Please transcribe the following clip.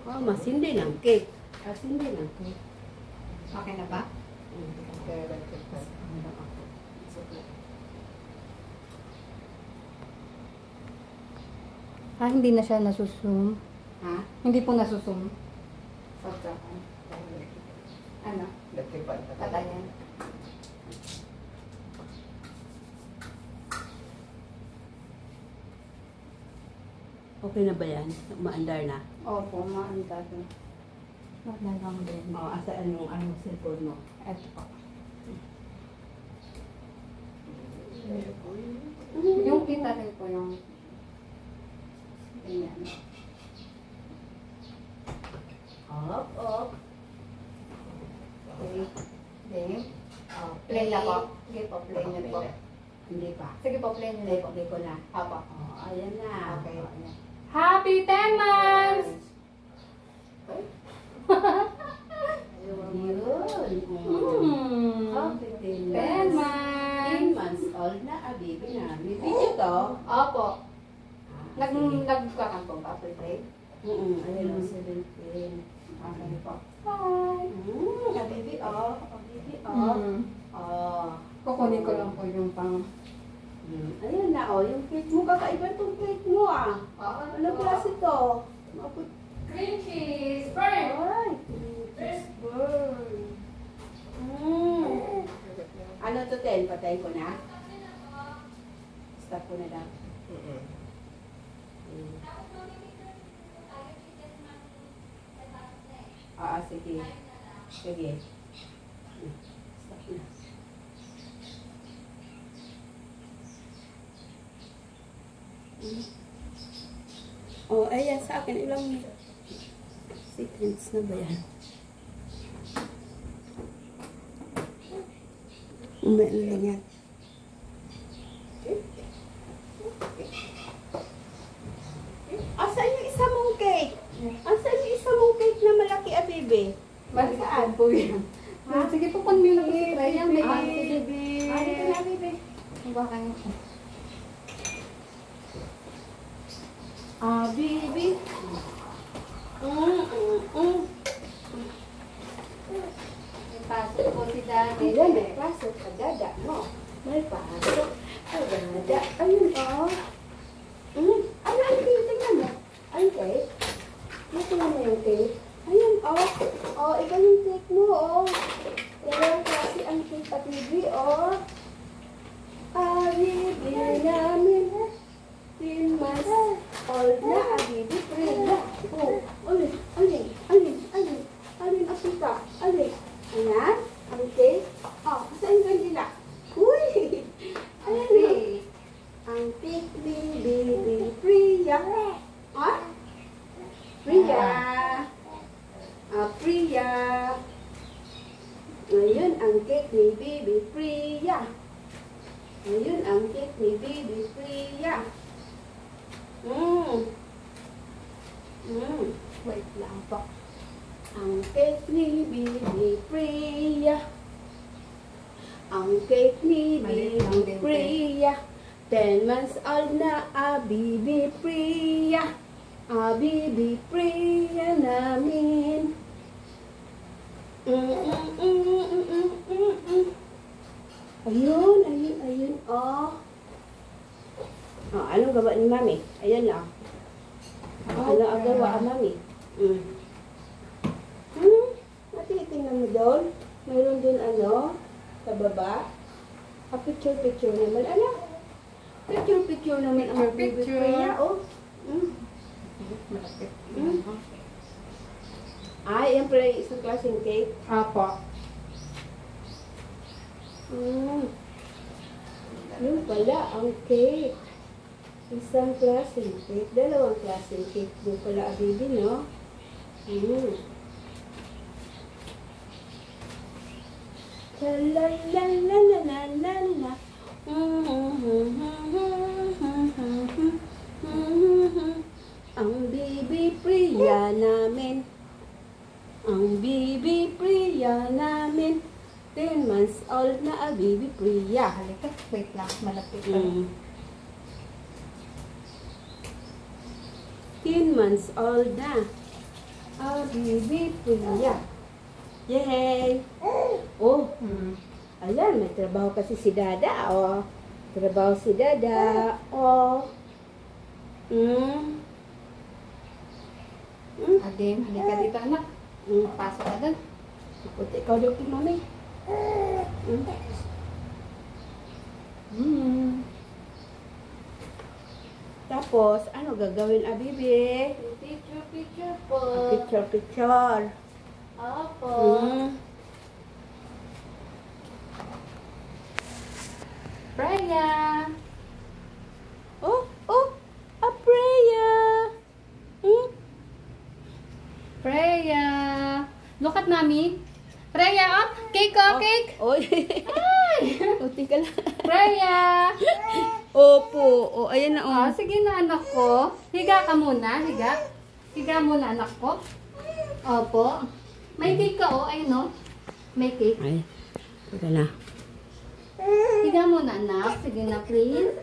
Oh, masindi ng cake. Masindi ng cake. Okay na ba? Hindi na siya nasusum. Ha? Hindi po nasusum. Ano? Patayan. Okay na ba yan? Maandar na? Opo, maandar na. Maglalang din. Oo, asaan yung cellphone mo? Eto po. Yung kita rin po yung ganyan. Up, up. Okay. Okay. Plain na po. Sige po, plain na po. Hindi pa. Sige po, plain na po. Hindi ko na. Apo. Oh, ayan na. Okay. Oh, ayan. Happy 10 months! Yun. Happy 10 months! 10 months old na, baby na. May video to? Opo. Nagkakampong pa, pre-play? Ayun ang 17. Okay po. Hi! Baby, oh. Baby, oh. Oh. Kukunin ko lang po yung pang... Ayan na, oh. Yung cake mo, kakaiba itong cake mo, ah. Anong klase to? Cream cheese! Burn! Ay, burn. Ano to, Ten? Patayin ko na? Stop ko na lang. Sige. Sige. Stop na. Oh, ayan sa akin. Ilang seconds na ba yan? Umain lang yan. Asan yung isa mong cake? Asan yung isa mong cake na malaki, Bebe? Saan po yan? Sige po, kung may nag-try yan, may Bebe. dito na, Bebe. Ba kayo? Bebe. Pasok po si Daddy. Ayan, may pasok ka, dada mo. May pasok ka, dada. Ayun, oh. Ano ang cake? Tingnan mo. Ang cake? Tingnan mo yung cake. Ayun, oh. Oh, ikaw yung cake mo, oh. Kaya kasi ang cake at Bibi, oh. Bibi namin. 10 months old na, Bibi, Frida. Oh, alin, apita, alin. Ayan, ang cake. Oh, saan yung kanila? Uy! Ayan na. Ang cake, Bibi, Priya. Ah? Priya. Priya. Ngayon, ang cake ni Bibi, Priya. Ngayon, ang cake ni Bibi, Priya. Wait lang po. Ang cake ni Bibi Priya. Ang cake ni Bibi Priya. 10 months old na, Bibi Priya. Bibi Priya namin. Ayun, oh. Oh, anong gawa ni Mami? Ayan lang. Ano ang gawa ang Mami? Tingnan mo doon. Mayroon doon ano, sa baba. Picture naman. Ano? Picture naman ang Bibi Priya, oh. Ay, yan pala yung isang klaseng cake. Apo. Yun pala, ang cake. Isang klaseng cake. Dalawang klaseng cake. Yun pala, Bibi, no? La la la la la la la. Ang Bibi Priya namin. Ang Bibi Priya namin. 10 months old na ang Bibi Priya. Halika, wait lang, malapit pa. 10 months old na. Bibi Priya. Yay! Oh, ayan, may trabaho kasi si Dada, oh. Trabaho si Dada, oh. Adim, halika dito anak. Pasok ka doon. Puti ikaw daw kay mami. Tapos, ano gagawin, Bibi? Picture po. Picture. Opo. Freya. Oh, Freya. Freya. Look at mommy. Freya, oh. Cake, oh, cake. Oy. Puti ka lang. Freya. Opo. Oh, ayan na, Oh, sige na anak ko. Higa ka muna, higa. Higa muna anak ko. Opo. May cake ka, oh. Ayun, oh. May cake. Ay, teka na. Higa muna anak. Sige na, please.